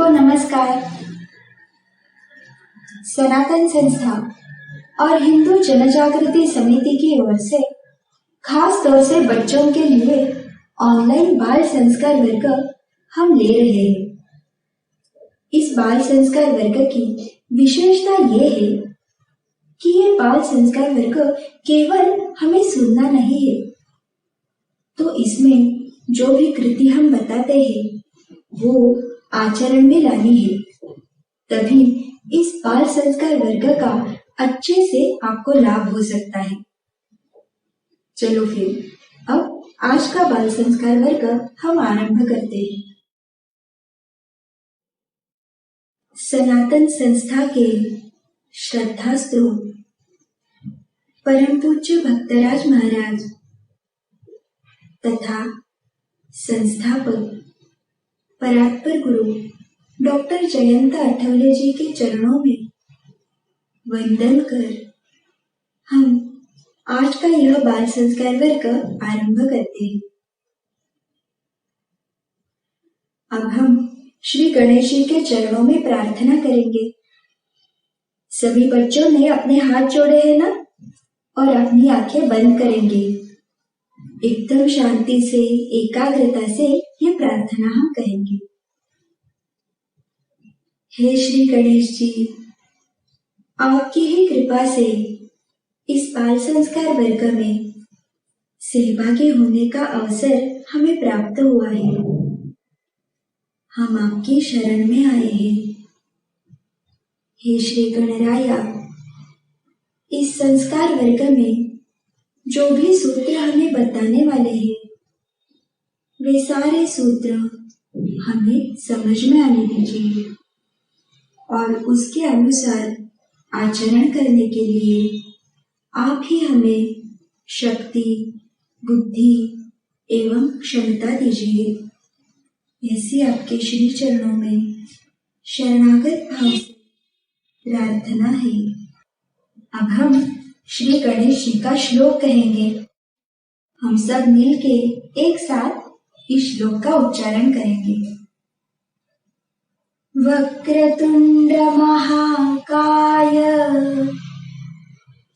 को नमस्कार। सनातन संस्था और हिंदू जनजागृति समिति की ओर से खास तौर से बच्चों के लिए ऑनलाइन बाल संस्कार वर्ग हम ले रहे हैं। इस बाल संस्कार वर्ग की विशेषता ये है कि ये बाल संस्कार वर्ग केवल हमें सुनना नहीं है, तो इसमें जो भी कृति हम बताते हैं वो आचरण में लानी है, तभी इस बाल संस्कार वर्ग का अच्छे से आपको लाभ हो सकता है। चलो फिर अब आज का बाल संस्कार वर्ग हम आरंभ करते हैं। सनातन संस्था के श्रद्धा स्त्रोत परम पूज्य भक्तराज महाराज तथा संस्थापक परात्पर गुरु डॉक्टर जयंत आठवले जी के चरणों में वंदन कर हम आज का यह बाल संस्कार वर्ग आरंभ करते हैं। अब हम श्री गणेश जी के चरणों में प्रार्थना करेंगे। सभी बच्चों ने अपने हाथ जोड़े हैं ना, और अपनी आंखें बंद करेंगे। एकदम शांति से, एकाग्रता से ये प्रार्थना हम कहेंगे। हे श्री गणेश जी, आपकी ही कृपा से इस बाल संस्कार वर्ग में सहभागी होने का अवसर हमें प्राप्त हुआ है। हम आपकी शरण में आए हैं। हे श्री गणराया, इस संस्कार वर्ग में जो भी सूत्र हमें बताने वाले हैं वे सारे सूत्र हमें समझ में आने दीजिए और उसके अनुसार आचरण करने के लिए आप ही हमें शक्ति, बुद्धि एवं क्षमता दीजिए। ऐसी आपके श्री चरणों में शरणागत भाव से प्रार्थना है। अब हम श्री गणेश जी का श्लोक कहेंगे। हम सब मिलके एक साथ इस श्लोक का उच्चारण करेंगे। वक्रतुंड महाकाय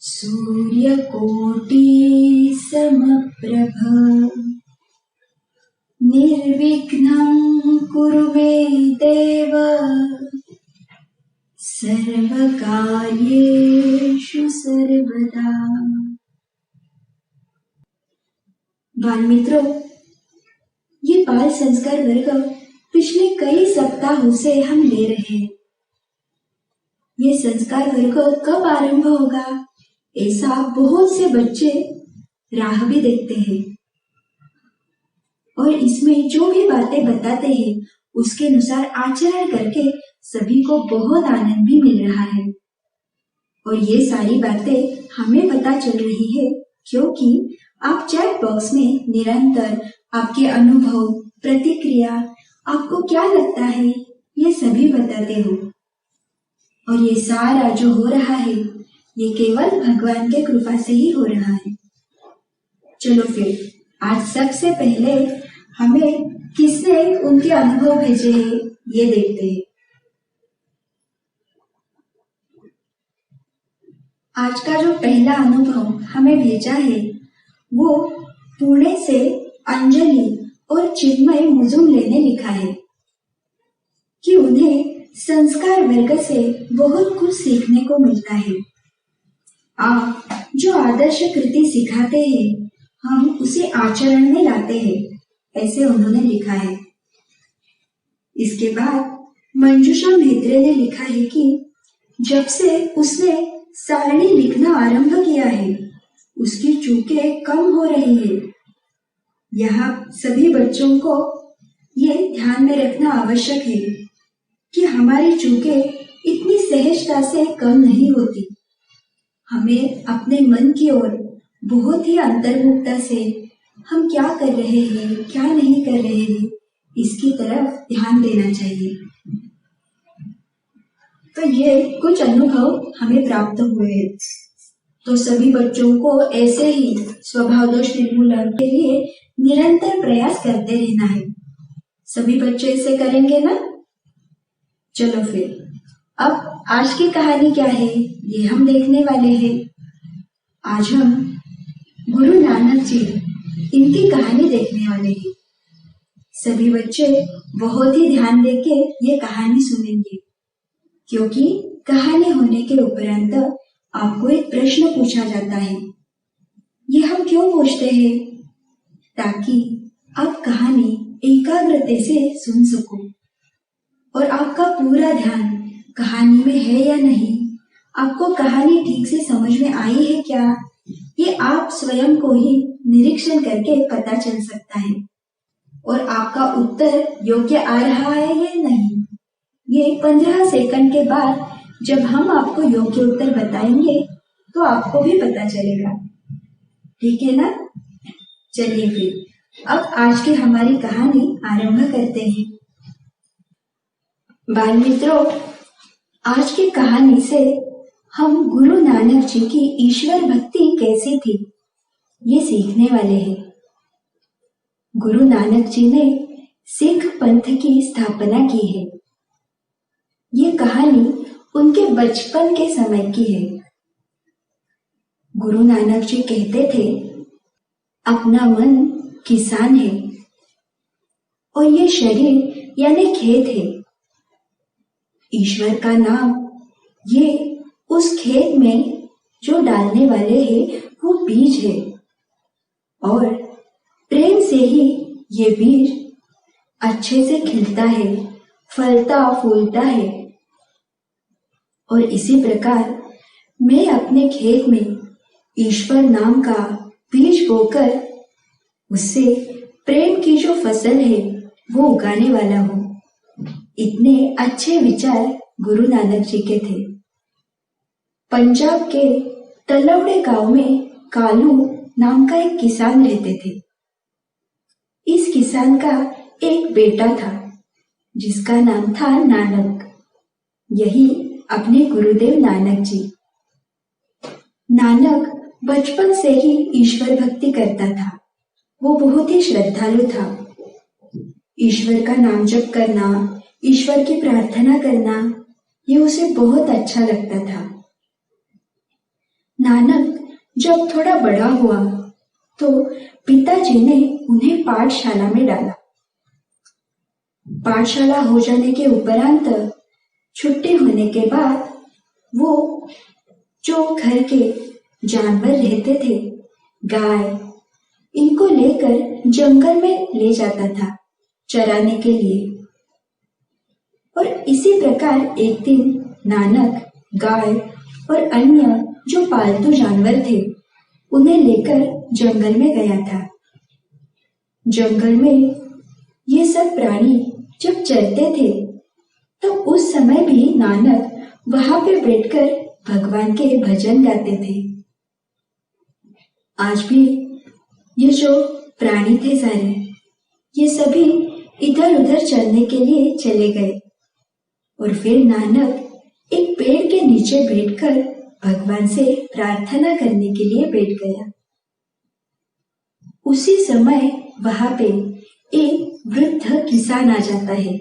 सूर्यकोटि समप्रभ निर्विघ्नं कुरु मे देव सर्वकार्येषु सर्वदा। बाल मित्रों, ये बाल संस्कार वर्ग पिछले कई सप्ताहों से हम ले रहे हैं। ये संस्कार वर्ग कब आरंभ होगा, ऐसा बहुत से बच्चे राह भी देखते हैं और इसमें जो भी बातें बताते हैं उसके अनुसार आचरण करके सभी को बहुत आनंद भी मिल रहा है। और ये सारी बातें हमें पता चल रही है क्योंकि आप चैट बॉक्स में निरंतर आपके अनुभव, प्रतिक्रिया, आपको क्या लगता है, ये सभी बताते हो। और ये सारा जो हो रहा है ये केवल भगवान के कृपा से ही हो रहा है। चलो फिर आज सबसे पहले हमें किसने उनके अनुभव भेजे हैं ये देखते हैं। आज का जो पहला अनुभव हमें भेजा है वो पुणे से अंजलि और चिन्मय मुजुमले ने लिखा है कि उन्हें संस्कार वर्ग से बहुत कुछ सीखने को मिलता है। आप जो आदर्श कृति सिखाते हैं हम उसे आचरण में लाते हैं, ऐसे उन्होंने लिखा है। इसके बाद मंजुषा मेहत्रे ने लिखा है कि जब से उसने सारणी लिखना आरंभ किया है उसकी चूकें कम हो रही है। यहाँ सभी बच्चों को ये ध्यान में रखना आवश्यक है कि हमारी चूकें इतनी सहजता से कम नहीं होती। हमें अपने मन की ओर बहुत ही अंतर्मुखता से हम क्या कर रहे हैं, क्या नहीं कर रहे हैं, इसकी तरफ ध्यान देना चाहिए। तो ये कुछ अनुभव हमें प्राप्त हुए हैं। तो सभी बच्चों को ऐसे ही स्वभाव दोष निर्मूलन के लिए निरंतर प्रयास करते रहना है। सभी बच्चे इसे करेंगे ना? चलो फिर अब आज की कहानी क्या है ये हम देखने वाले हैं। आज हम गुरु नानक जी इनकी कहानी देखने वाले हैं। सभी बच्चे बहुत ही ध्यान देके ये कहानी सुनेंगे, क्योंकि कहानी होने के उपरांत आपको एक प्रश्न पूछा जाता है। ये हम क्यों पूछते हैं? ताकि आप कहानी एकाग्रता से सुन सको और आपका पूरा ध्यान कहानी में है या नहीं, आपको कहानी ठीक से समझ में आई है क्या, ये आप स्वयं को ही निरीक्षण करके पता चल सकता है। और आपका उत्तर योग्य आ रहा है या नहीं, ये 15 सेकंड के बाद जब हम आपको योग्य उत्तर बताएंगे तो आपको भी पता चलेगा। ठीक है ना? चलिए फिर अब आज की हमारी कहानी आरंभ करते हैं। बाल मित्रों, आज की कहानी से हम गुरु नानक जी की ईश्वर भक्ति कैसी थी ये सीखने वाले हैं। गुरु नानक जी ने सिख पंथ की स्थापना की है। ये कहानी उनके बचपन के समय की है। गुरु नानक जी कहते थे, अपना मन किसान है और ये शरीर यानी खेत है। ईश्वर का नाम ये उस खेत में जो डालने वाले हैं वो बीज है, और प्रेम से ही ये बीज अच्छे से खिलता है, फलता फूलता है। और इसी प्रकार मैं अपने खेत में ईश्वर नाम का बीज बोकर उससे प्रेम की जो फसल है वो उगाने वाला हूँ। इतने अच्छे विचार गुरु नानक जी के थे। पंजाब के तलवड़े गांव में कालू नाम का एक किसान रहते थे। इस किसान का एक बेटा था जिसका नाम था नानक। यही अपने गुरुदेव नानक जी। नानक बचपन से ही ईश्वर भक्ति करता था। वो बहुत ही श्रद्धालु था। ईश्वर का नाम जप करना, ईश्वर की प्रार्थना करना, ये उसे बहुत अच्छा लगता था। नानक जब थोड़ा बड़ा हुआ तो पिताजी ने उन्हें पाठशाला में डाला। पाठशाला हो जाने के उपरांत छुट्टी होने के बाद वो जो घर के जानवर रहते थे, गाय, इनको लेकर जंगल में ले जाता था चराने के लिए। और इसी प्रकार एक दिन नानक गाय और अन्य जो पालतू जानवर थे उन्हें लेकर जंगल में गया था। जंगल में ये सब प्राणी जब चरते थे तो उस समय भी नानक वहां पे बैठकर भगवान के भजन गाते थे। आज भी ये जो प्राणी थे सारे, ये सभी इधर उधर चलने के लिए चले गए और फिर नानक एक पेड़ के नीचे बैठकर भगवान से प्रार्थना करने के लिए बैठ गया। उसी समय वहां पे एक वृद्ध किसान आ जाता है।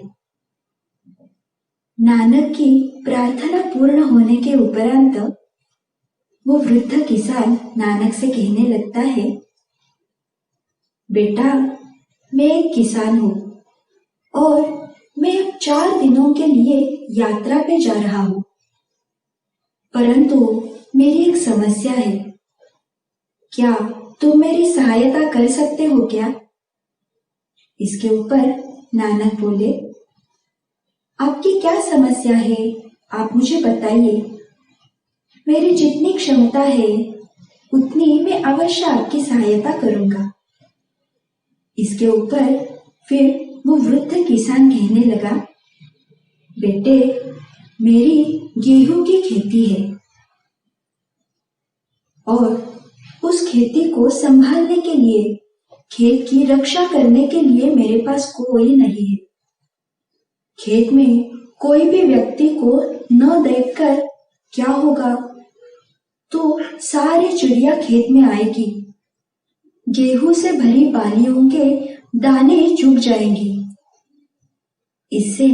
नानक की प्रार्थना पूर्ण होने के उपरांत वो वृद्ध किसान नानक से कहने लगता है, बेटा, मैं एक किसान हूँ और मैं अब 4 दिनों के लिए यात्रा पे जा रहा हूँ, परंतु मेरी एक समस्या है। क्या तुम मेरी सहायता कर सकते हो क्या? इसके ऊपर नानक बोले, आपकी क्या समस्या है, आप मुझे बताइए। मेरी जितनी क्षमता है उतनी मैं अवश्य आपकी सहायता करूंगा। इसके ऊपर फिर वो वृद्ध किसान कहने लगा, बेटे, मेरी गेहूं की खेती है और उस खेती को संभालने के लिए, खेत की रक्षा करने के लिए मेरे पास कोई नहीं है। खेत में कोई भी व्यक्ति को न देखकर क्या होगा, तो सारी चिड़िया खेत में आएगी, गेहूं से भरी बालियों के दाने चुग जाएंगी। इससे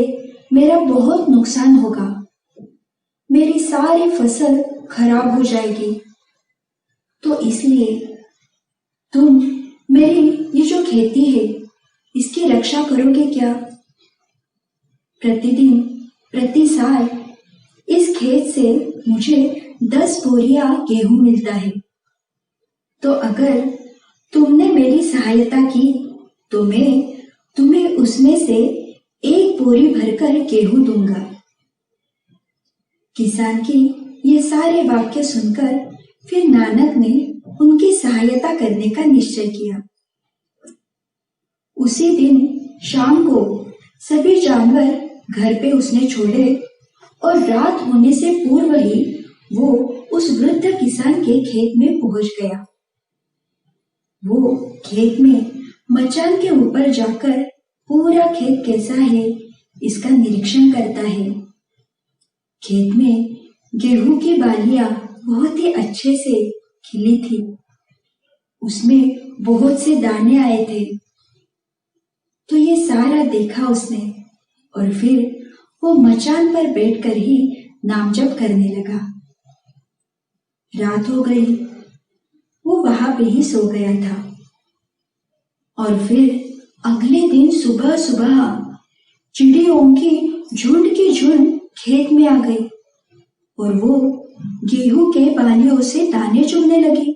मेरा बहुत नुकसान होगा, मेरी सारी फसल खराब हो जाएगी। तो इसलिए तुम मेरी ये जो खेती है इसकी रक्षा करोगे क्या? प्रतिदिन प्रति साल इस खेत से मुझे 10 बोरियां गेहूं मिलता है। तो अगर तुमने मेरी सहायता की तो मैं तुम्हें उसमें से 1 बोरी भरकर गेहूं दूंगा। किसान की ये सारे वाक्य सुनकर फिर नानक ने उनकी सहायता करने का निश्चय किया। उसी दिन शाम को सभी जानवर घर पे उसने छोड़े और रात होने से पूर्व ही वो उस वृद्ध किसान के खेत में पहुंच गया। वो खेत में मचान के ऊपर जाकर पूरा खेत कैसा है इसका निरीक्षण करता है। खेत में गेहूं की बालियां बहुत ही अच्छे से खिली थी, उसमें बहुत से दाने आए थे। तो ये सारा देखा उसने और फिर वो मचान पर बैठकर ही नाम जप करने लगा। रात हो गई, वो वहां पे ही सो गया था। और फिर अगले दिन सुबह सुबह चिड़ियों की झुंड खेत में आ गई और वो गेहूं के बालियों से दाने चुगने लगी।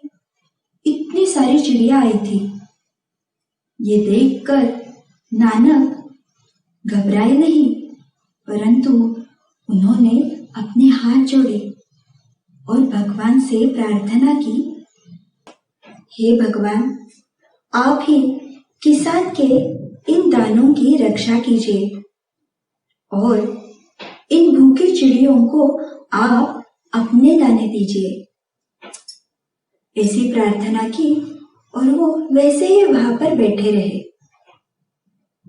इतनी सारी चिड़िया आई थी। ये देखकर नानक घबराए नहीं, परंतु उन्होंने अपने हाथ जोड़े और भगवान से प्रार्थना की, हे भगवान, आप ही किसान के इन दानों की रक्षा कीजिए और इन भूखी चिड़ियों को आप अपने दाने दीजिए। ऐसी प्रार्थना की और वो वैसे ही वहां पर बैठे रहे।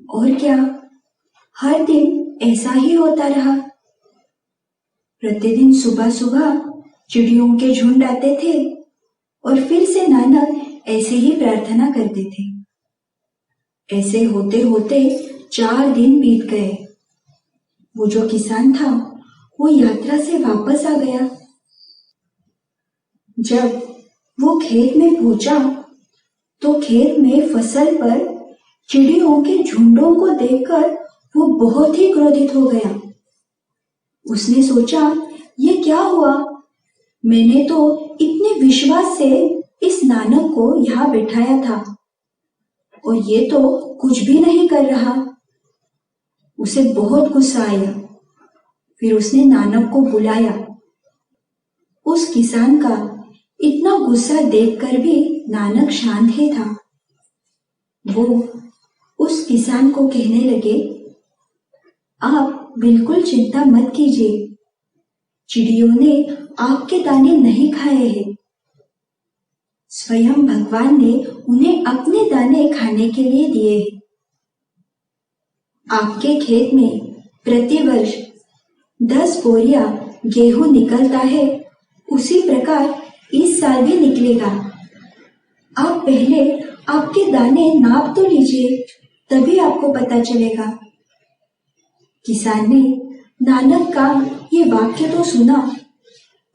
और क्या, हर दिन ऐसा ही होता रहा। प्रतिदिन सुबह सुबह चिड़ियों के झुंड आते थे और फिर से नानक ऐसे ही प्रार्थना करते थे। ऐसे होते होते 4 दिन बीत गए। वो जो किसान था वो यात्रा से वापस आ गया। जब वो खेत में पहुंचा तो खेत में फसल पर चिड़ियों के झुंडों को देखकर वो बहुत ही क्रोधित हो गया। उसने सोचा, ये क्या हुआ? मैंने तो इतने विश्वास से इस नानक को यहाँ बिठाया था और ये तो कुछ भी नहीं कर रहा। उसे बहुत गुस्सा आया। फिर उसने नानक को बुलाया। उस किसान का इतना गुस्सा देखकर भी नानक शांत ही था। वो उस किसान को कहने लगे, आप बिल्कुल चिंता मत कीजिए, चिड़ियों ने आपके दाने नहीं खाए हैं। स्वयं भगवान ने उन्हें अपने दाने खाने के लिए दिए हैं। आपके खेत में प्रतिवर्ष 10 बोरियां गेहूं निकलता है, उसी प्रकार इस साल भी निकलेगा। आप पहले आपके दाने नाप तो लीजिए, तभी आपको पता चलेगा। किसान ने नानक का ये वाक्य तो सुना,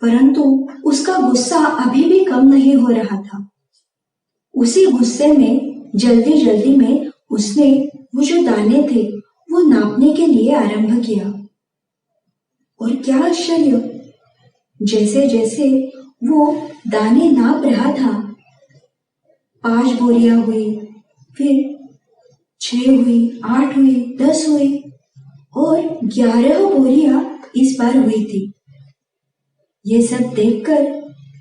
परंतु उसका गुस्सा अभी भी कम नहीं हो रहा था। उसी गुस्से में जल्दी जल्दी में उसने वो जो दाने थे वो नापने के लिए आरंभ किया। और क्या आश्चर्य, जैसे जैसे वो दाने नाप रहा था, 5 बोरियां हुई, फिर 6 हुई, 8 हुई, 10 हुई और 11 बोरियां इस बार हुई थी। ये सब देखकर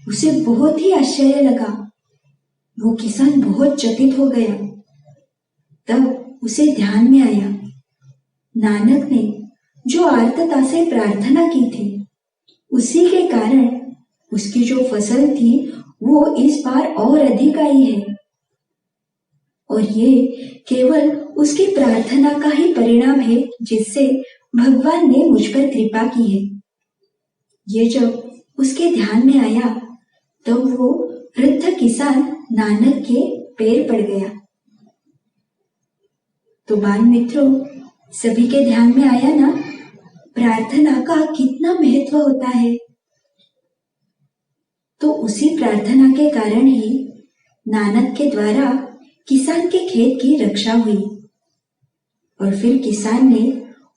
उसे बहुत ही आश्चर्य लगा। वो किसान बहुत चकित हो गया। तब उसे ध्यान में आया, नानक ने जो आर्तता से प्रार्थना की थी, उसी के कारण उसकी जो फसल थी वो इस बार और अधिक आई है। और ये केवल उसकी प्रार्थना का ही परिणाम है, जिससे भगवान ने मुझ पर कृपा की है। ये जब उसके ध्यान में आया तब वो वृद्ध किसान नानक के पैर पड़ गया। तो बाल मित्रों, सभी के ध्यान में आया ना प्रार्थना का कितना महत्व होता है। तो उसी प्रार्थना के कारण ही नानक के द्वारा किसान के खेत की रक्षा हुई और फिर किसान ने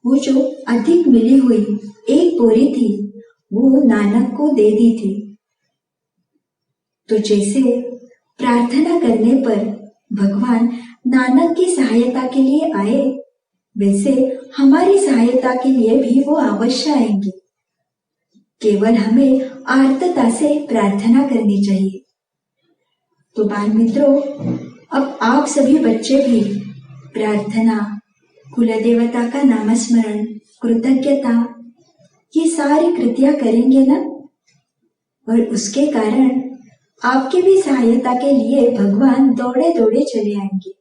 वो जो अधिक मिली हुई एक बोरी थी वो नानक को दे दी थी। तो जैसे प्रार्थना करने पर भगवान नानक की सहायता के लिए आए, वैसे हमारी सहायता के लिए भी वो अवश्य आएंगे। केवल हमें आर्तता से प्रार्थना करनी चाहिए। तो बाल मित्रों, अब आप सभी बच्चे भी प्रार्थना, कुलदेवता का नामस्मरण, कृतज्ञता ये सारी कृतियां करेंगे ना, और उसके कारण आपकी भी सहायता के लिए भगवान दौड़े दौड़े चले आएंगे।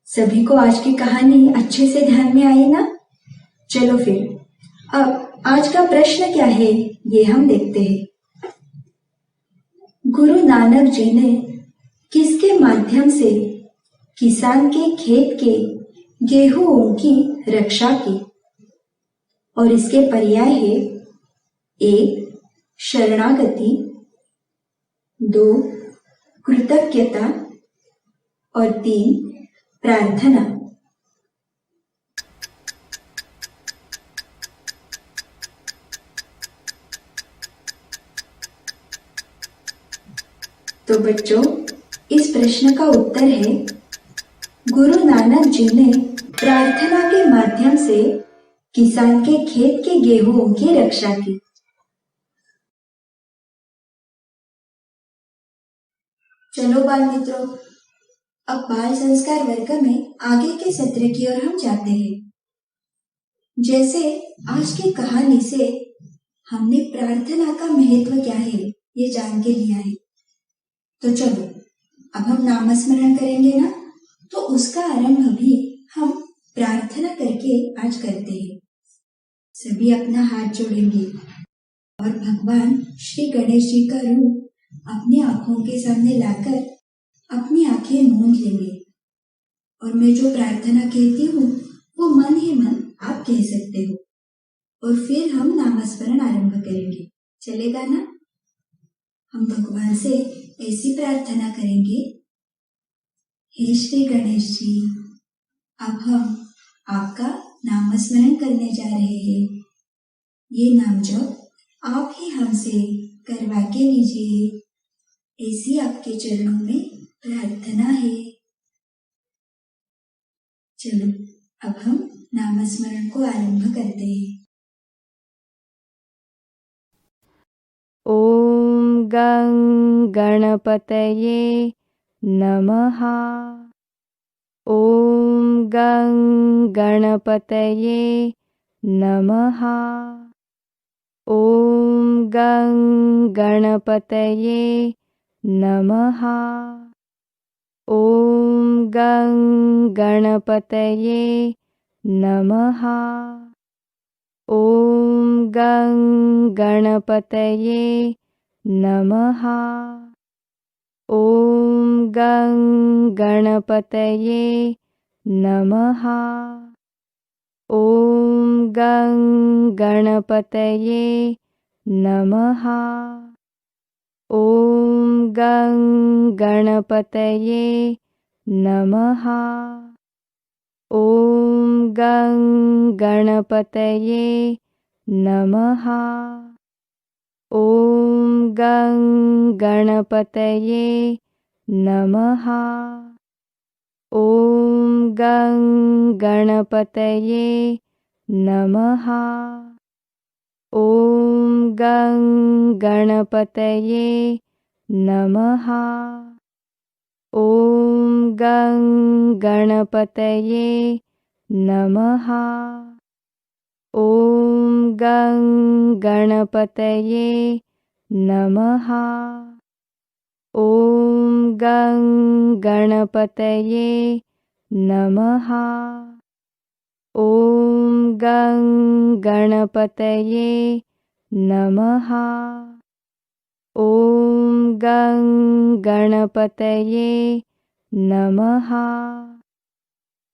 सभी को आज की कहानी अच्छे से ध्यान में आई ना? चलो फिर अब आज का प्रश्न क्या है ये हम देखते हैं। गुरु नानक जी ने किसके माध्यम से किसान के खेत के गेहूं की रक्षा की? और इसके पर्याय है 1 शरणागति, 2 कृतज्ञता और 3 प्रार्थना। तो बच्चों, इस प्रश्न का उत्तर है गुरु नानक जी ने प्रार्थना के माध्यम से किसान के खेत के गेहूं की रक्षा की। चलो बाल मित्रों, अब बाल संस्कार वर्ग में आगे के सत्र की ओर हम जाते हैं। जैसे आज की कहानी से हमने प्रार्थना का महत्व क्या है ये जान के लिया है। तो चलो अब हम नामस्मरण करेंगे ना, तो उसका आरंभ भी हम प्रार्थना करके आज करते हैं। सभी अपना हाथ जोड़ेंगे और भगवान श्री गणेश जी का रूप अपनी आंखों के सामने लाकर अपनी आंखें मूंद लेंगे और मैं जो प्रार्थना कहती हूँ वो मन ही मन आप कह सकते हो और फिर हम नामस्मरण आरंभ करेंगे। चलेगा ना? हम भगवान से ऐसी प्रार्थना करेंगे, हे श्री गणेश जी, अब हम आपका नामस्मरण करने जा रहे हैं। ये नाम जप आप ही हमसे करवा के लीजिए, ऐसी आपके चरणों में प्रार्थना है। चलो अब हम नामस्मरण को आरंभ करते हैं। ओम गं गणपतये नमः। ओम गं गणपतये नमः। ओम गं गणपतये नमः। ओम गं गणपतये नमः। ओम गं गणपतये नमः। ओम गं गणपतये नमः। ओम गं गणपतये नमः। ओम गं गणपतये नमः। ओम गं गणपतये नमः। ओम गं गणपतये नमः। ओम गं गणपतये नमः। ओम गं गणपतये नमः। ओम गं गणपतये नमः। ओम गं गणपतये नमः। ओम गं गणपतये नमः। ओम गं गणपतये नमः। ओम गं गणपतये नमः।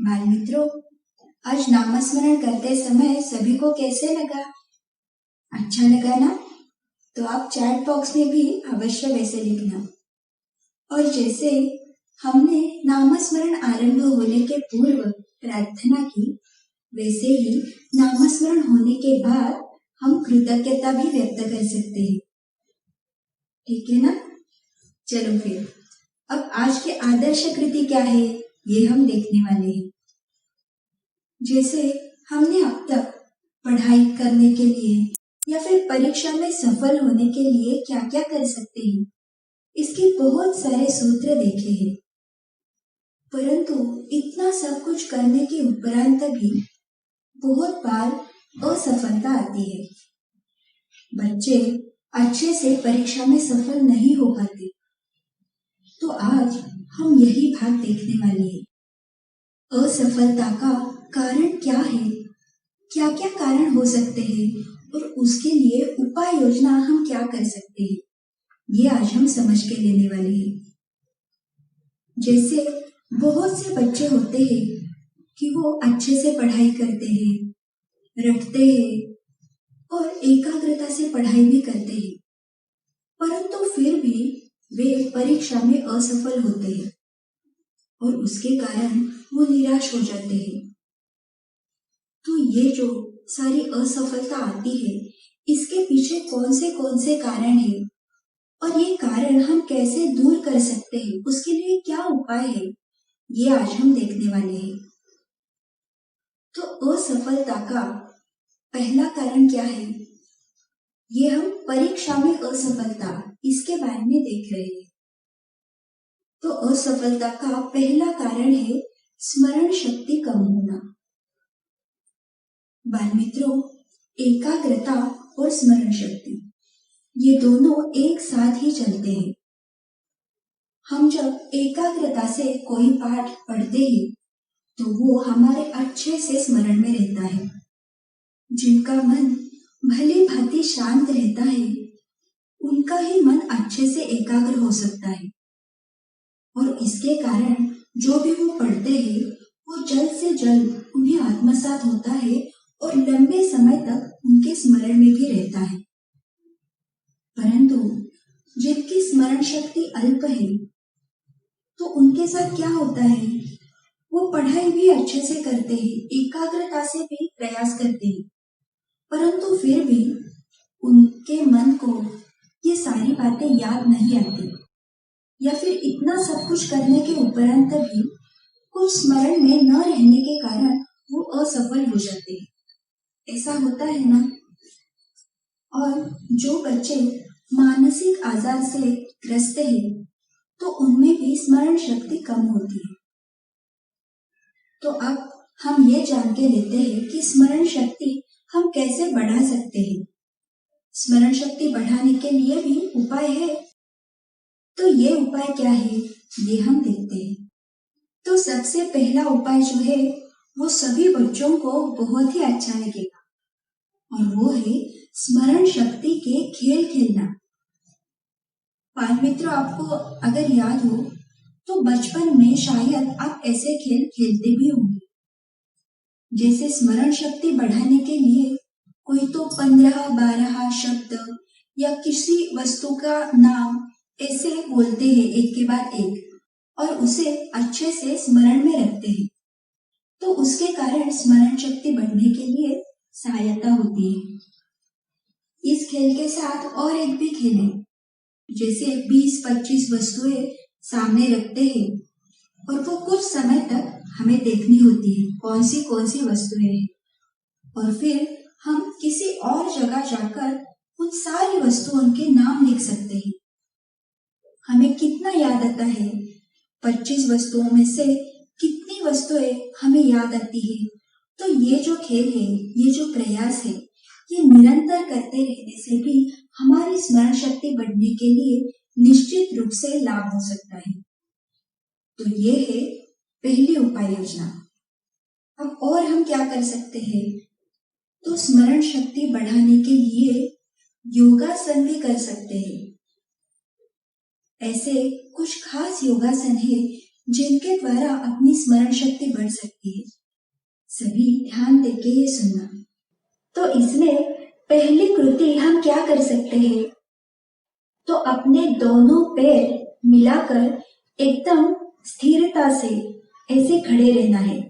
बाल मित्रों, आज नामस्मरण करते समय सभी को कैसे लगा? अच्छा लगा ना? तो आप चैट बॉक्स में भी अवश्य वैसे लिखना। और जैसे हमने नामस्मरण आरंभ होने के पूर्व प्रार्थना की, वैसे ही नामस्मरण होने के बाद हम कृतज्ञता भी व्यक्त कर सकते हैं। ठीक है ना? चलो फिर अब आज की आदर्श कृति क्या है, ये हम देखने वाले हैं। जैसे हमने अब तक पढ़ाई करने के लिए या फिर परीक्षा में सफल होने के लिए क्या क्या कर सकते हैं, इसके बहुत सारे सूत्र देखे हैं। परंतु इतना सब कुछ करने के उपरांत भी बहुत बार असफलता आती है। बच्चे अच्छे से परीक्षा में सफल नहीं हो पाते। तो आज हम यही भाग देखने वाले हैं। असफलता का कारण क्या है, क्या क्या कारण हो सकते हैं और उसके लिए उपाय योजना हम क्या कर सकते हैं, ये आज हम समझ के लेने वाले हैं। जैसे बहुत से बच्चे होते हैं कि वो अच्छे से पढ़ाई करते हैं, रटते हैं और एकाग्रता से पढ़ाई भी करते हैं, परंतु फिर भी वे परीक्षा में असफल होते हैं और उसके कारण वो निराश हो जाते हैं। तो ये जो सारी असफलता आती है, इसके पीछे कौन से कारण है और ये कारण हम कैसे दूर कर सकते हैं, उसके लिए क्या उपाय है, ये आज हम देखने वाले हैं। तो असफलता का पहला कारण क्या है, ये हम परीक्षा में असफलता, इसके बारे में देख रहे हैं। तो असफलता का पहला कारण है स्मरण शक्ति कम होना। बाल मित्रों, एकाग्रता और स्मरण शक्ति ये दोनों एक साथ ही चलते हैं। हम जब एकाग्रता से कोई पाठ पढ़ते हैं तो वो हमारे अच्छे से स्मरण में रहता है। जिनका मन भली भांति शांत रहता है, उनका ही मन अच्छे से एकाग्र हो सकता है और इसके कारण जो भी वो पढ़ते हैं वो जल्द से जल्द उन्हें आत्मसात होता है और लंबे समय तक उनके स्मरण में भी रहता है। परंतु जिनकी स्मरण शक्ति अल्प है, तो उनके साथ क्या होता है, वो पढ़ाई भी अच्छे से करते हैं, एकाग्रता से भी प्रयास करते हैं, परंतु फिर भी उनके मन को ये सारी बातें याद नहीं आती, या फिर इतना सब कुछ करने के उपरांत भी कुछ स्मरण में न रहने के कारण वो असफल हो जाते हैं। ऐसा होता है ना? और जो बच्चे मानसिक आजार से ग्रस्त हैं, तो उनमें भी स्मरण शक्ति कम होती है। तो अब हम ये जान के लेते हैं कि स्मरण शक्ति हम कैसे बढ़ा सकते हैं। स्मरण शक्ति बढ़ाने के लिए भी उपाय है। तो ये उपाय क्या है, ये हम देखते हैं। तो सबसे पहला उपाय जो है वो सभी बच्चों को बहुत ही अच्छा लगेगा, और वो है स्मरण शक्ति के खेल खेलना। बाल मित्रों, आपको अगर याद हो तो बचपन में शायद आप ऐसे खेल खेलते भी होंगे। जैसे स्मरण शक्ति बढ़ाने के लिए कोई तो 15-12 शब्द या किसी वस्तु का नाम ऐसे बोलते हैं एक के बाद एक, और उसे अच्छे से स्मरण में रखते हैं। तो उसके कारण स्मरण शक्ति बढ़ने के लिए सहायता होती है। इस खेल के साथ और एक भी खेल है, जैसे 20-25 वस्तुएं सामने रखते हैं और वो कुछ समय तक हमें देखनी होती है कौन सी वस्तुएं हैं, और फिर हम किसी और जगह जाकर उन सारी वस्तुओं के नाम लिख सकते हैं। हमें कितना याद आता है, 25 वस्तुओं में से कितनी वस्तुएं हमें याद आती है। तो ये जो खेल है, ये जो प्रयास है, ये निरंतर करते रहने से भी हमारी स्मरण शक्ति बढ़ने के लिए निश्चित रूप से लाभ हो सकता है। तो ये है पहली उपाय योजना। अब और हम क्या कर सकते हैं, तो स्मरण शक्ति बढ़ाने के लिए योगासन भी कर सकते हैं। ऐसे कुछ खास योगासन है जिनके द्वारा अपनी स्मरण शक्ति बढ़ सकती है। सभी ध्यान देके ये सुनना। तो इसमें पहली कृति हम क्या कर सकते हैं? तो अपने दोनों पैर मिलाकर एकदम स्थिरता से ऐसे खड़े रहना है।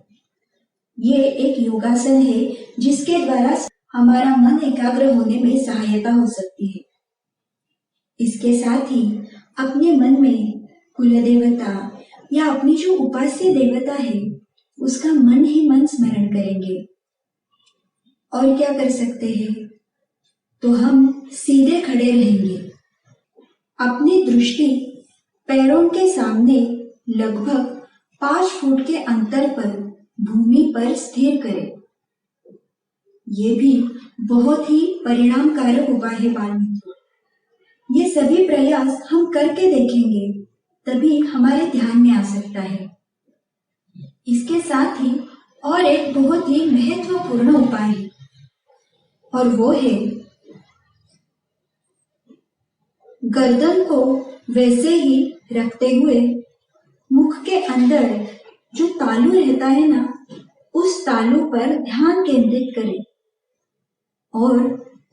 ये एक योगासन है जिसके द्वारा हमारा मन एकाग्र होने में सहायता हो सकती है। इसके साथ ही अपने मन में कुल देवता या अपनी जो उपास्य देवता है उसका मन ही मन स्मरण करेंगे। और क्या कर सकते हैं? तो हम सीधे खड़े रहेंगे। अपनी दृष्टि पैरों के सामने लगभग 5 फुट के अंतर पर भूमि पर स्थिर करें। ये भी बहुत ही परिणामकारक उपाय है बाल मित्रों। ये सभी प्रयास हम करके देखेंगे तभी हमारे ध्यान में आ सकता है। इसके साथ ही और एक बहुत ही महत्वपूर्ण उपाय है और वो है गर्दन को वैसे ही रखते हुए मुख के अंदर जो तालू रहता है ना, उस तालू पर ध्यान केंद्रित करें और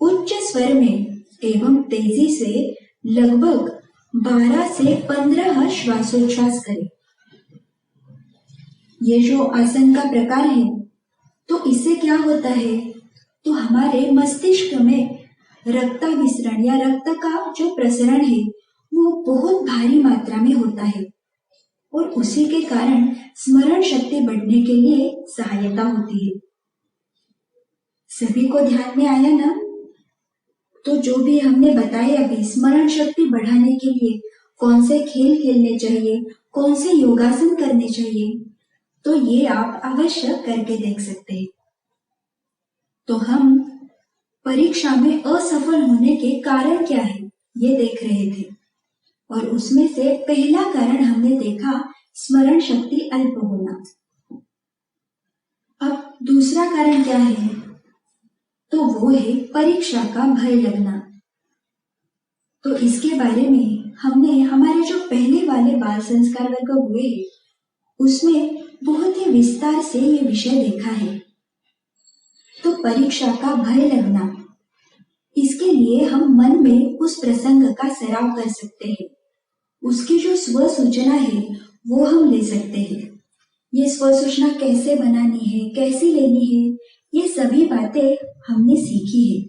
उच्च स्वर में एवं तेजी से लगभग 12 से 15 श्वासोच्छ्वास करें। ये जो आसन का प्रकार है तो इससे क्या होता है? तो हमारे मस्तिष्क में रक्ताभिसरण या रक्त का जो प्रसरण है वो बहुत भारी मात्रा में होता है और उसी के कारण स्मरण शक्ति बढ़ने के लिए सहायता होती है। सभी को ध्यान में आया ना? तो जो भी हमने बताए अभी स्मरण शक्ति बढ़ाने के लिए कौन से खेल खेलने चाहिए, कौन से योगासन करने चाहिए, तो ये आप अवश्य करके देख सकते हैं। तो हम परीक्षा में असफल होने के कारण क्या है ये देख रहे थे और उसमें से पहला कारण हमने देखा स्मरण शक्ति अल्प होना। अब दूसरा कारण क्या है? तो वो है परीक्षा का भय लगना। तो इसके बारे में हमने हमारे जो पहले वाले बाल संस्कार वर्ग हुए हैं उसमें बहुत ही विस्तार से ये विषय देखा है। तो परीक्षा का भय लगना, इसके लिए हम मन में उस प्रसंग का सराव कर सकते हैं। उसकी जो स्व सूचना है वो हम ले सकते हैं। ये स्व सूचना कैसे बनानी है, कैसी लेनी है, ये सभी बातें हमने सीखी है।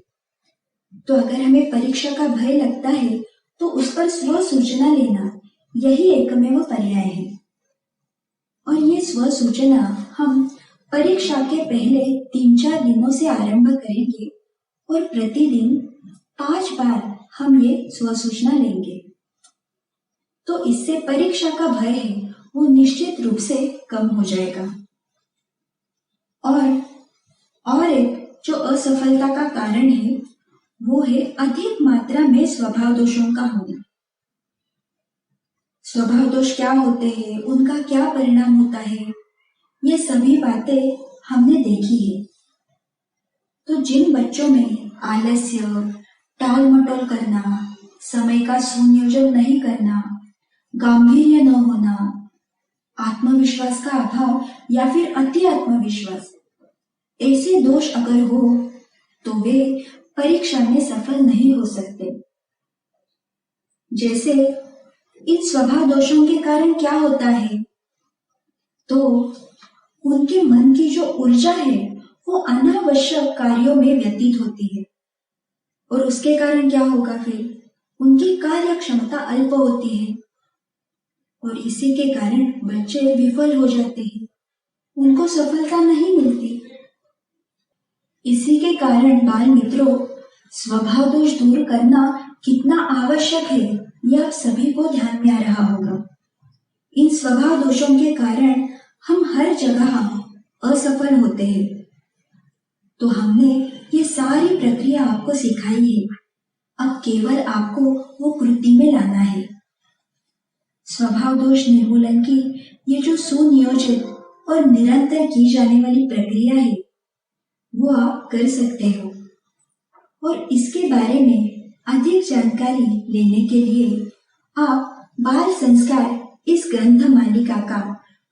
तो अगर हमें परीक्षा का भय लगता है तो उस पर स्व सूचना लेना यही एकमेव पर्याय है। और ये स्व सूचना हम परीक्षा के पहले 3-4 दिनों से आरंभ करेंगे और प्रतिदिन 5 बार हम ये स्व सूचना लेंगे। तो इससे परीक्षा का भय है वो निश्चित रूप से कम हो जाएगा। और एक जो असफलता का कारण है वो है अधिक मात्रा में स्वभाव दोषों का होना। स्वभाव दोष क्या होते हैं, उनका क्या परिणाम होता है, ये सभी बातें हमने देखी है। तो जिन बच्चों में आलस्य, टाल मटोल करना, समय का सुनियोजन नहीं करना, गांभीर्य न होना, आत्मविश्वास का अभाव या फिर अति आत्मविश्वास, ऐसे दोष अगर हो तो वे परीक्षा में सफल नहीं हो सकते। जैसे इन स्वभाव दोषों के कारण क्या होता है? तो उनके मन की जो ऊर्जा है वो अनावश्यक कार्यों में व्यतीत होती है और उसके कारण क्या होगा? फिर उनकी कार्य क्षमता अल्प होती है और इसी के कारण बच्चे विफल हो जाते हैं, उनको सफलता नहीं मिलती। इसी के कारण बाल मित्रों, स्वभाव दोष दूर करना कितना आवश्यक है यह आप सभी को ध्यान में आ रहा होगा। इन स्वभाव दोषों के कारण हम हर जगह असफल होते हैं। तो हमने ये सारी प्रक्रिया आपको सिखाई है, अब केवल आपको वो कृति में लाना है। स्वभाव दोष निर्मूलन की ये जो सुनियोजित और निरंतर की जाने वाली प्रक्रिया है वो आप कर सकते हो और इसके बारे में अधिक जानकारी लेने के लिए आप बाल संस्कार इस ग्रंथ मालिका का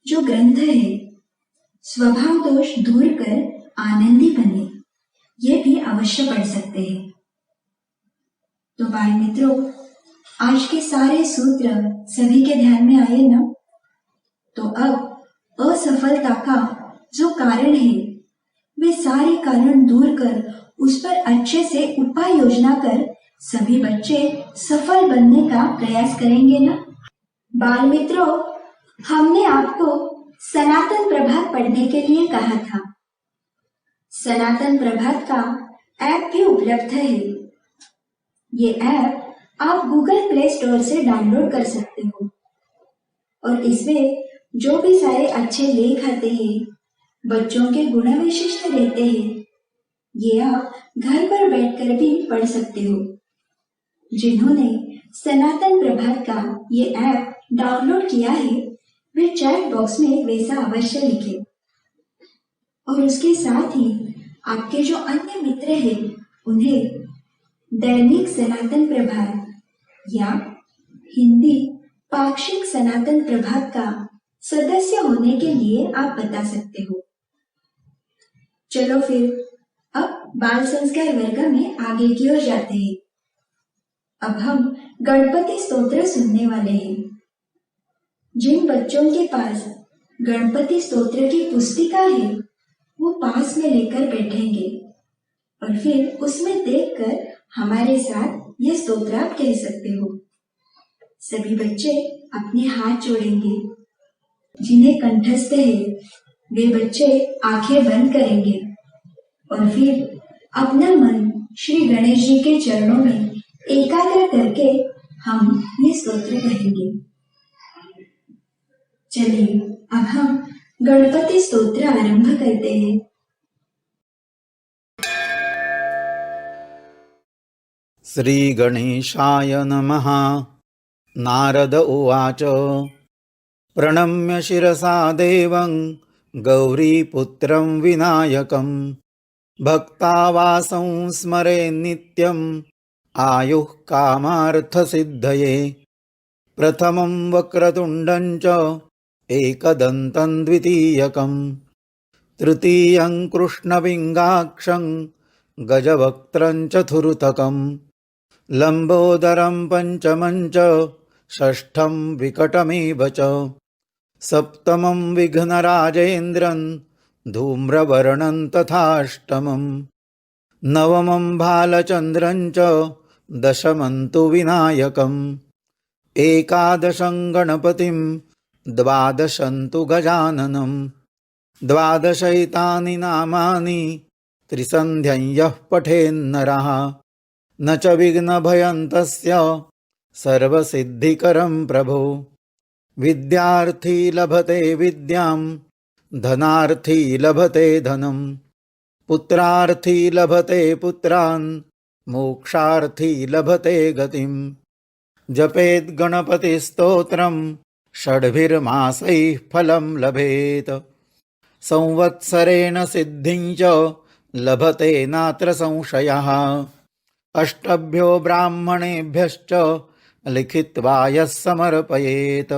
जो ग्रंथ है स्वभाव दोष दूर कर आनंदी बने, ये भी अवश्य पढ़ सकते हैं। तो बाल मित्रों, आज के सारे सूत्र सभी के ध्यान में आए ना? तो अब असफलता का जो कारण है वे सारे कारण दूर कर उस पर अच्छे से उपाय योजना कर सभी बच्चे सफल बनने का प्रयास करेंगे ना? बाल मित्रों, हमने आपको सनातन प्रभात पढ़ने के लिए कहा था। सनातन प्रभात का ऐप भी उपलब्ध है। ये ऐप आप गूगल प्ले स्टोर से डाउनलोड कर सकते हो और इसमें जो भी सारे अच्छे लेख आते हैं, बच्चों के गुण विशिष्ट रहते हैं, ये आप घर पर बैठकर भी पढ़ सकते हो। जिन्होंने सनातन प्रभात का ये ऐप डाउनलोड किया है वे चैट बॉक्स में वैसा अवश्य लिखे और उसके साथ ही आपके जो अन्य मित्र हैं उन्हें दैनिक सनातन प्रभात या हिंदी पाक्षिक सनातन प्रभात का सदस्य होने के लिए आप बता सकते हो। चलो फिर अब बाल संस्कार वर्ग में आगे की ओर जाते हैं। अब हम गणपति स्तोत्र सुनने वाले हैं। जिन बच्चों के पास गणपति स्तोत्र की पुस्तिका है वो पास में लेकर बैठेंगे और फिर उसमें देखकर हमारे साथ ये स्तोत्र आप कह सकते हो। सभी बच्चे अपने हाथ जोड़ेंगे। जिन्हें कंठस्थ है वे बच्चे आंखें बंद करेंगे और फिर अपना मन श्री गणेश जी के चरणों में एकाग्र करके हम ये स्तोत्र कहेंगे। चलिए अब हम गणपति स्तोत्र आरंभ करते हैं। श्री गणेशाय नमः। नारद उवाच प्रणम्य शिरसा देवं गौरीपुत्रं विनायकं भक्तावासं स्मरे नित्यं आयुः कामार्थसिद्धये। प्रथमं वक्रतुण्डं च एकदन्तं द्वितीयकं तृतीयं कृष्णविङ्गाक्षं गजवक्त्रं चतुर्थकं लम्बोदरं पंचमं च षष्ठं विकटमेव च सप्तमं विघ्नराजेन्द्रं धूम्रवर्णं तथाष्टमं नवमं भालचन्द्रं च दशमं तु विनायकम् एकादशं गणपतिं द्वादशं तु गजाननं द्वादशैतानि नामानि त्रिसन्ध्यं यः पठेन्नरः न च विघ्नभयं तस्य सर्वसिद्धिकरं प्रभो। विद्यार्थी लभते विद्यां धनार्थी लभते धनं पुत्रार्थी लभते पुत्रान् मोक्षार्थी लभते गतिं। जपेत् गणपतिस्तोत्रं षड्भिर्मासैः फलं लभेत संवत्सरेण सिद्धिं च लभते नात्र संशयः। अष्टभ्यो ब्राह्मणेभ्यश्च लिखित्वा यः समर्पयेत्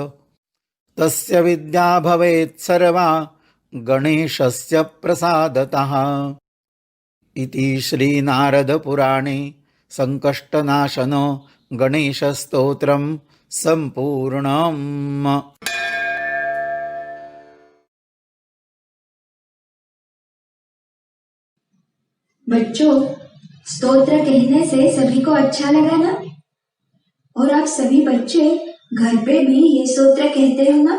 तस्य विद्या भवेत् सर्वा गणेशस्य प्रसादतः। इति श्रीनारदपुराणे संकष्टनाशनो गणेशस्तोत्रं संपूर्णम्। बच्चों, स्तोत्र कहने से सभी को अच्छा लगा ना? और आप सभी बच्चे घर पे भी ये स्तोत्र कहते हो ना?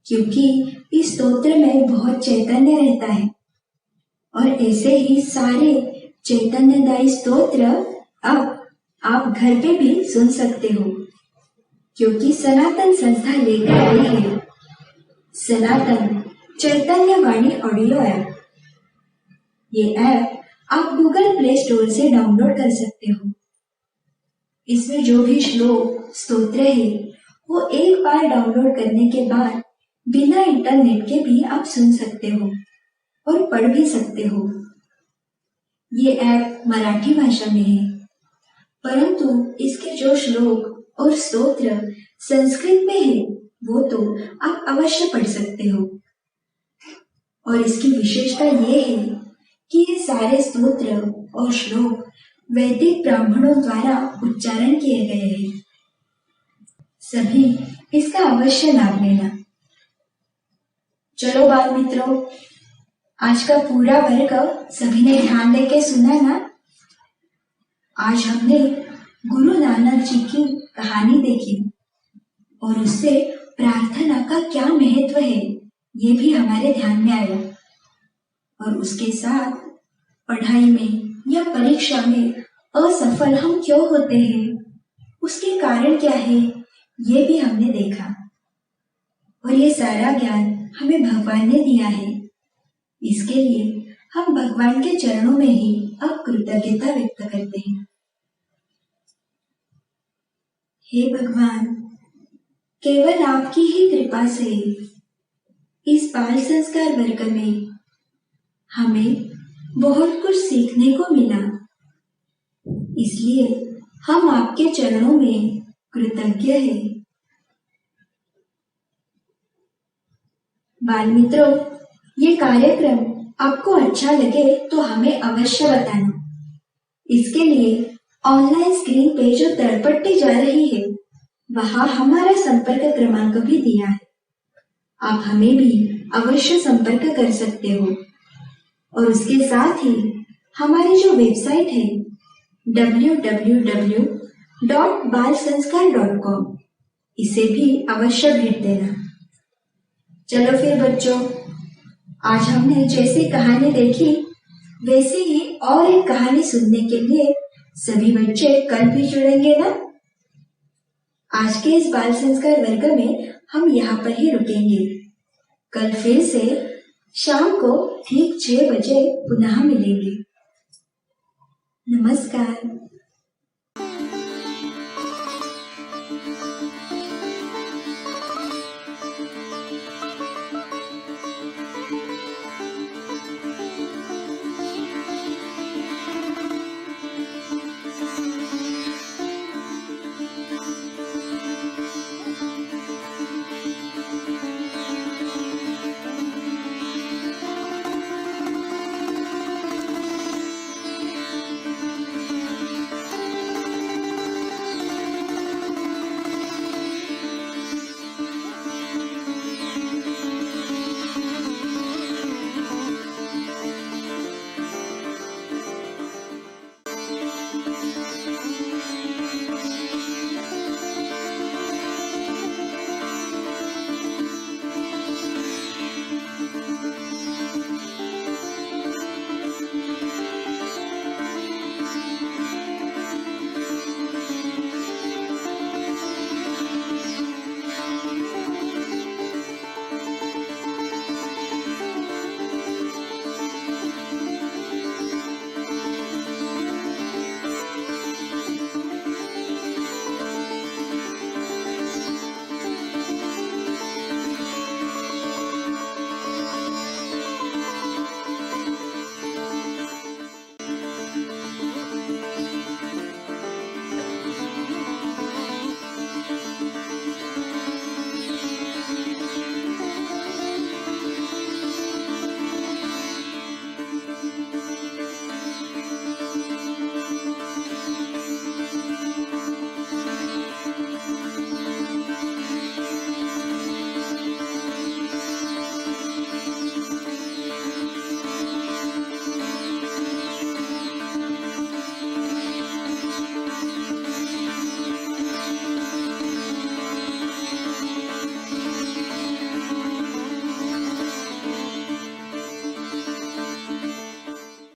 क्योंकि इस स्तोत्र में बहुत चैतन्य रहता है और ऐसे ही सारे चैतन्यदायी स्तोत्र अब आप घर पे भी सुन सकते हो, क्योंकि सनातन संस्था लेकर आई है सनातन चैतन्य वाणी ऑडियो ऐप। ये ऐप आप गूगल प्ले स्टोर से डाउनलोड कर सकते हो। इसमें जो भी श्लोक स्तोत्र है वो एक बार डाउनलोड करने के बाद बिना इंटरनेट के भी आप सुन सकते हो और पढ़ भी सकते हो। ये ऐप मराठी भाषा में है, परंतु इसके जो श्लोक और स्तोत्र संस्कृत में है, वो तो आप अवश्य पढ़ सकते हो। और इसकी विशेषता ये है कि ये सारे स्तोत्र और श्लोक वैदिक ब्राह्मणों द्वारा उच्चारण किए गए हैं। सभी इसका अवश्य लाभ लेना। चलो बाल मित्रों, आज का पूरा वर्ग सभी ने ध्यान देके सुना ना। आज हमने गुरु नानक जी की कहानी देखी और उससे प्रार्थना का क्या महत्व है ये भी हमारे ध्यान में आया। और उसके साथ पढ़ाई में या परीक्षा में असफल हम क्यों होते हैं, उसके कारण क्या है, ये भी हमने देखा। और ये सारा ज्ञान हमें भगवान ने दिया है। इसके लिए हम भगवान के चरणों में ही अब कृतज्ञता व्यक्त करते हैं। हे भगवान, केवल आपकी ही कृपा से इस बाल संस्कार वर्ग में हमें बहुत कुछ सीखने को मिला। इसलिए हम आपके चरणों में कृतज्ञ हैं। बाल मित्रों, ये कार्यक्रम आपको अच्छा लगे तो हमें अवश्य बताना। इसके लिए ऑनलाइन स्क्रीन पे जो तड़पट्टी जा रही है, वहां हमारा संपर्क क्रमांक भी दिया है। आप हमें भी अवश्य संपर्क कर सकते हो। और उसके साथ ही हमारी जो वेबसाइट है www.balsanskar.com, इसे भी अवश्य भेज देना। चलो फिर बच्चों, आज हमने जैसी कहानी देखी वैसे ही और एक कहानी सुनने के लिए सभी बच्चे कल भी जुड़ेंगे ना। आज के इस बाल संस्कार वर्ग में हम यहाँ पर ही रुकेंगे। कल फिर से शाम को ठीक 6 बजे पुनः मिलेंगे। नमस्कार।